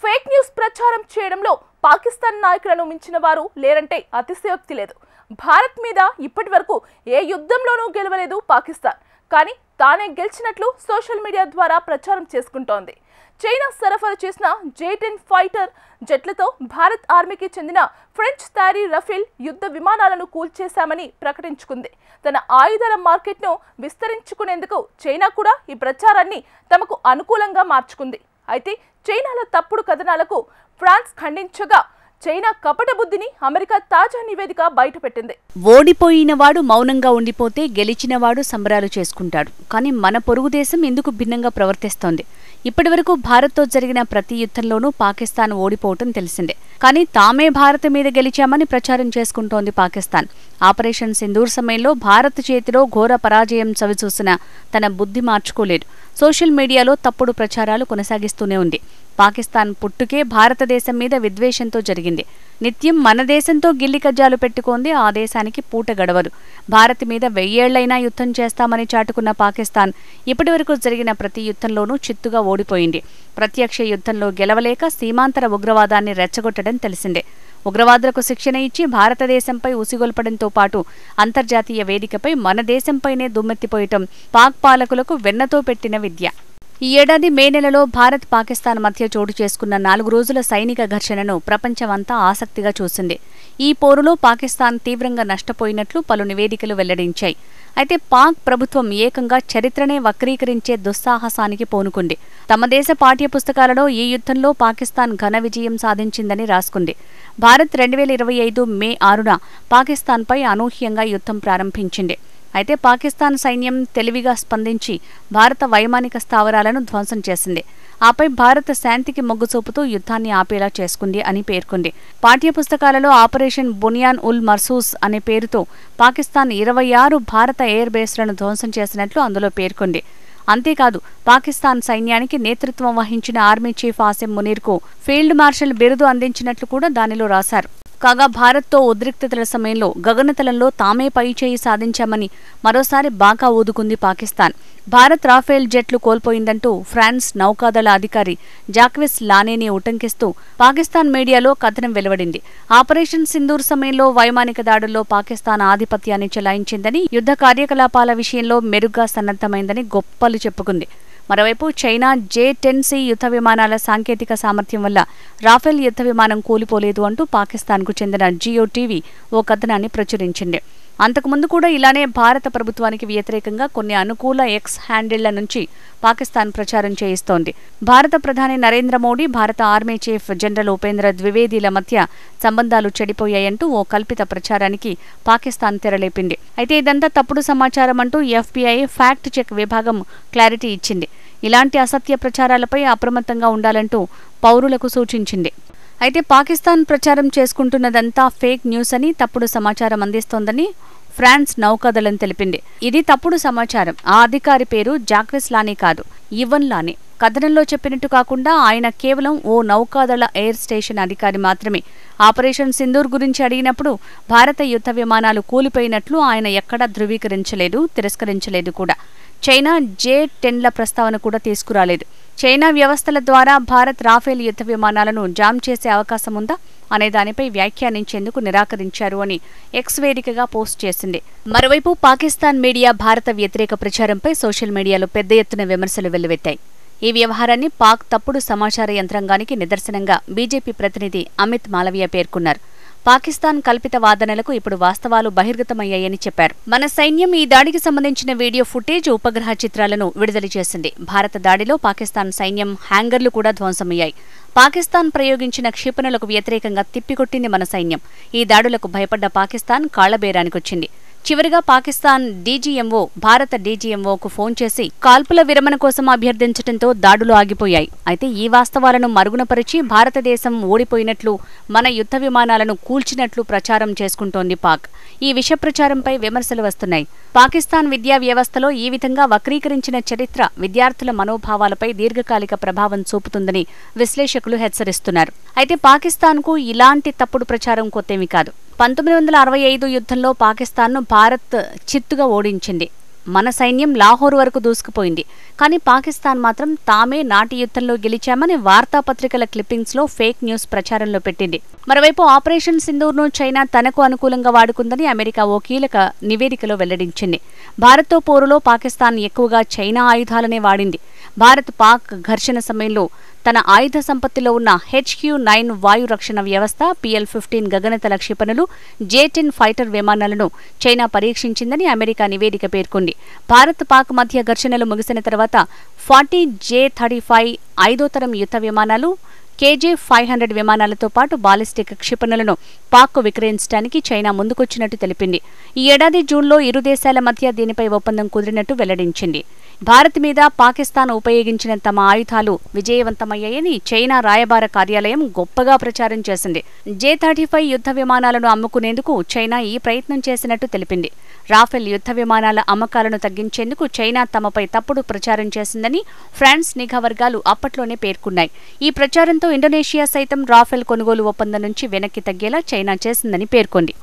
Fake news ప్రచారం చేయడంలో పాకిస్తాన్ నాయకులను మించిన వారు లేరంటే అతిశయోక్తి లేదు. భారత్ మీద ఇప్పటివరకు ఏ యుద్ధంలోనూ గెలవలేదు పాకిస్తాన్. కానీ తానే గెలిచినట్లు సోషల్ మీడియా ద్వారా ప్రచారం చేసుకుంటోంది. చైనా సరఫరా చేసిన J-10 ఫైటర్ జెట్లతో భారత్ ఆర్మీకి చెందిన ఫ్రెంచ్ తయారీ రఫేల్ యుద్ధ విమానాలను కూల్చేశామని ప్రకటించుకుంది. తన ఆయుధాల మార్కెట్ను విస్తరించుకునేందుకు చైనా కూడా ఈ ప్రచారాన్ని తమకు అనుకూలంగా మార్చుకుంది. అయితే చైనాల తప్పుడు కథనాలకు ఫ్రాన్స్ ఖండించగా చైనా కపట బుద్ధిని అమెరికా తాజా నివేదిక బయటపెట్టింది. ఓడిపోయినవాడు మౌనంగా ఉండిపోతే గెలిచినవాడు సంబరాలు చేసుకుంటాడు. కానీ మన పొరుగు దేశం ఇందుకు భిన్నంగా ప్రవర్తిస్తోంది. ఇప్పటివరకు భారత్తో జరిగిన ప్రతి యుద్ధంలోనూ పాకిస్తాన్ ఓడిపోవటం తెలిసిందే. కానీ తామే భారత్ మీద గెలిచామని ప్రచారం చేసుకుంటోంది పాకిస్తాన్. ఆపరేషన్ సింధూర్ సమయంలో భారత్ చేతిలో ఘోర పరాజయం చవిచూసిన తన బుద్ధి మార్చుకోలేదు. సోషల్ మీడియాలో తప్పుడు ప్రచారాలు కొనసాగిస్తూనే ఉంది. పాకిస్తాన్ పుట్టుకే భారతదేశం మీద విద్వేషంతో జరిగింది. నిత్యం మన దేశంతో గిల్లి కజ్జాలు పెట్టుకోంది ఆ దేశానికి పూట గడవదు. భారత్ మీద 1000 ఏళ్లైనా యుద్ధం చేస్తామని చాటుకున్న పాకిస్తాన్ ఇప్పటివరకు జరిగిన ప్రతి యుద్ధంలోనూ చిత్తుగా ఓడిపోయింది. ప్రత్యక్ష యుద్ధంలో గెలవలేక సీమాంతర ఉగ్రవాదాన్ని రెచ్చగొట్టడం తెలిసిందే. ఉగ్రవాదులకు శిక్షణ ఇచ్చి భారతదేశంపై ఉసిగొల్పడంతో పాటు అంతర్జాతీయ వేదికపై మన దేశంపైనే దుమ్మెత్తిపోయటం పాక్ పాలకులకు వెన్నతో పెట్టిన విద్య. ఈ ఏడాది మే నెలలో భారత్ పాకిస్తాన్ మధ్య చోటు చేసుకున్న 4 రోజుల సైనిక ఘర్షణను ప్రపంచమంతా ఆసక్తిగా చూసింది. ఈ పోరులో పాకిస్తాన్ తీవ్రంగా నష్టపోయినట్లు పలు నివేదికలు వెల్లడించాయి. అయితే పాక్ ప్రభుత్వం ఏకంగా చరిత్రనే వక్రీకరించే దుస్సాహసానికి పూనుకుంది. తమ దేశ పాఠ్యపుస్తకాలలో ఈ యుద్ధంలో పాకిస్తాన్ ఘన విజయం సాధించిందని రాసుకుంది. భారత్ 2025 మే 6న పాకిస్తాన్పై అనూహ్యంగా యుద్ధం ప్రారంభించింది. అయితే పాకిస్తాన్ సైన్యం తెలివిగా స్పందించి భారత వైమానిక స్థావరాలను ధ్వంసం చేసింది. ఆపై భారత శాంతికి మొగ్గు చూపుతూ యుద్ధాన్ని ఆపేలా చేసుకుంది అని పేర్కొంది. పాఠ్యపుస్తకాలలో ఆపరేషన్ బునియాన్ ఉల్ మర్సూస్ అనే పేరుతో పాకిస్తాన్ 26 భారత ఎయిర్ బేస్లను ధ్వంసం చేసినట్లు అందులో పేర్కొంది. అంతేకాదు పాకిస్తాన్ సైన్యానికి నేతృత్వం వహించిన ఆర్మీ చీఫ్ ఆసిం మునీర్కు ఫీల్డ్ మార్షల్ బిరుదు అందించినట్లు కూడా దానిలో రాశారు. కాగా భారత్తో ఉద్రిక్తతల సమయంలో గగనతలంలో తామే పైచేయి సాధించామని మరోసారి బాకా ఊదుకుంది పాకిస్తాన్. భారత్ రాఫేల్ జెట్లు కోల్పోయిందంటూ ఫ్రాన్స్ నౌకాదళ అధికారి జాక్వెస్ లానేని ఉటంకిస్తూ పాకిస్తాన్ మీడియాలో కథనం వెలువడింది. ఆపరేషన్ సింధూర్ సమయంలో వైమానిక దాడుల్లో పాకిస్తాన్ ఆధిపత్యాన్ని చెలాయించిందని, యుద్ధ కార్యకలాపాల విషయంలో మెరుగ్గా సన్నద్ధమైందని గొప్పలు చెప్పుకుంది. మరోవైపు చైనా J-10C యుద్ధ విమానాల సాంకేతిక సామర్థ్యం వల్ల రాఫెల్ యుద్ధ విమానం కూలిపోలేదు అంటూ పాకిస్తాన్కు చెందిన జియో టీవీ ఓ కథనాన్ని ప్రచురించింది. అంతకుముందు కూడా ఇలానే భారత ప్రభుత్వానికి వ్యతిరేకంగా కొన్ని అనుకూల ఎక్స్ హ్యాండిళ్ల నుంచి పాకిస్తాన్ ప్రచారం చేయిస్తోంది. భారత ప్రధాని నరేంద్ర మోడీ, భారత ఆర్మీ చీఫ్ జనరల్ ఉపేంద్ర ద్వివేదీల మధ్య సంబంధాలు చెడిపోయాయంటూ ఓ కల్పిత ప్రచారానికి పాకిస్తాన్ తెరలేపింది. అయితే ఇదంతా తప్పుడు సమాచారం అంటూ FBI ఫ్యాక్ట్ చెక్ విభాగం క్లారిటీ ఇచ్చింది. ఇలాంటి అసత్య ప్రచారాలపై అప్రమత్తంగా ఉండాలంటూ పౌరులకు సూచించింది. అయితే పాకిస్తాన్ ప్రచారం చేసుకుంటున్నదంతా ఫేక్ న్యూస్ అని, తప్పుడు సమాచారం అందిస్తోందని ఫ్రాన్స్ నౌకాదళం తెలిపింది. ఇది తప్పుడు సమాచారం. ఆ అధికారి పేరు జాక్వెస్ లానే కాదు, ఇవన్ లానే. కథనంలో చెప్పినట్టు కాకుండా ఆయన కేవలం ఓ నౌకాదళ ఎయిర్ స్టేషన్ అధికారి మాత్రమే. ఆపరేషన్ సింధూర్ గురించి అడిగినప్పుడు భారత యుద్ధ విమానాలు కూలిపోయినట్లు ఆయన ఎక్కడా ధృవీకరించలేదు, తిరస్కరించలేదు కూడా. చైనా J-10ల ప్రస్తావన కూడా తీసుకురాలేదు. చైనా వ్యవస్థల ద్వారా భారత్ రాఫేల్ యుద్ధ విమానాలను జామ్ చేసే అవకాశం ఉందా అనే దానిపై వ్యాఖ్యానించేందుకు నిరాకరించారు అని ఎక్స్ వేదికగా పోస్ట్ చేసింది. మరోవైపు పాకిస్తాన్ మీడియా భారత వ్యతిరేక ప్రచారంపై సోషల్ మీడియాలో పెద్ద ఎత్తున విమర్శలు వెల్లువెత్తాయి. ఈ వ్యవహారాన్ని పాక్ తప్పుడు సమాచార యంత్రాంగానికి నిదర్శనంగా బీజేపీ ప్రతినిధి అమిత్ మాలవియా పేర్కొన్నారు. పాకిస్తాన్ కల్పిత వాదనలకు ఇప్పుడు వాస్తవాలు బహిర్గతమయ్యాయని చెప్పారు. మన సైన్యం ఈ దాడికి సంబంధించిన వీడియో ఫుటేజ్, ఉపగ్రహ చిత్రాలను విడుదల చేసింది. భారత దాడిలో పాకిస్తాన్ సైన్యం హ్యాంగర్లు కూడా ధ్వంసమయ్యాయి. పాకిస్తాన్ ప్రయోగించిన క్షిపణులకు వ్యతిరేకంగా తిప్పికొట్టింది మన సైన్యం. ఈ దాడులకు భయపడ్డ పాకిస్తాన్ కాళ్లబేరానికొచ్చింది. చివరిగా పాకిస్తాన్ DGMO భారత DGMOకు ఫోన్ చేసి కాల్పుల విరమణ కోసం అభ్యర్థించడంతో దాడులు ఆగిపోయాయి. అయితే ఈ వాస్తవాలను మరుగునపరిచి భారతదేశం ఓడిపోయినట్లు, మన యుద్ధ విమానాలను కూల్చినట్లు ప్రచారం చేసుకుంటోంది పాక్. ఈ విష ప్రచారంపై విమర్శలు వస్తున్నాయి. పాకిస్తాన్ విద్యా వ్యవస్థలో ఈ విధంగా వక్రీకరించిన చరిత్ర విద్యార్థుల మనోభావాలపై దీర్ఘకాలిక ప్రభావం చూపుతుందని విశ్లేషకులు హెచ్చరిస్తున్నారు. అయితే పాకిస్తాన్కు ఇలాంటి తప్పుడు ప్రచారం కొత్తేమీ కాదు. 1965 యుద్ధంలో పాకిస్తాన్ను భారత్ చిత్తుగా ఓడించింది. మన సైన్యం లాహోర్ వరకు దూసుకుపోయింది. కానీ పాకిస్తాన్ మాత్రం తామే నాటి యుద్ధంలో గెలిచామని వార్తాపత్రికల క్లిప్పింగ్స్లో ఫేక్ న్యూస్ ప్రచారంలో పెట్టింది. మరోవైపు ఆపరేషన్ సింధూర్ను చైనా తనకు అనుకూలంగా వాడుకుందని అమెరికా ఓ కీలక నివేదికలో వెల్లడించింది. భారత్తో పోరులో పాకిస్తాన్ ఎక్కువగా చైనా ఆయుధాలనే వాడింది. భారత్ పాక్ ఘర్షణ సమయంలో తన ఆయుధ సంపత్తిలో ఉన్న HQ-9 వాయు రక్షణ వ్యవస్థ, PL-15 గగనతల క్షిపణులు, J-10 ఫైటర్ విమానాలను చైనా పరీక్షించిందని అమెరికా నివేదిక పేర్కొంది. భారత్ పాక్ మధ్య ఘర్షణలు ముగిసిన తర్వాత 40 J-35 ఐదో తరం యుద్ధ విమానాలు, KJ-500 విమానాలతో పాటు బాలిస్టిక్ క్షిపణులను పాక్కు విక్రయించడానికి చైనా ముందుకొచ్చినట్టు తెలిపింది. ఈ ఏడాది జూన్లో ఇరు దేశాల మధ్య దీనిపై ఒప్పందం కుదిరినట్టు వెల్లడించింది. భారత్ మీద పాకిస్తాన్ ఉపయోగించిన తమ ఆయుధాలు విజయవంతమయ్యాయని చైనా రాయబార కార్యాలయం గొప్పగా ప్రచారం చేసింది. J-35 యుద్ధ విమానాలను అమ్ముకునేందుకు చైనా ఈ ప్రయత్నం చేసినట్టు తెలిపింది. రాఫెల్ యుద్ధ విమానాల అమ్మకాలను తగ్గించేందుకు చైనా తమపై తప్పుడు ప్రచారం చేసిందని ఫ్రాన్స్ నిఘా వర్గాలు అప్పట్లోనే పేర్కొన్నాయి. ఈ ప్రచారంతో ఇండోనేషియా సైతం రాఫెల్ కొనుగోలు ఒప్పందం నుంచి వెనక్కి తగ్గేలా చైనా చేసిందని పేర్కొంది.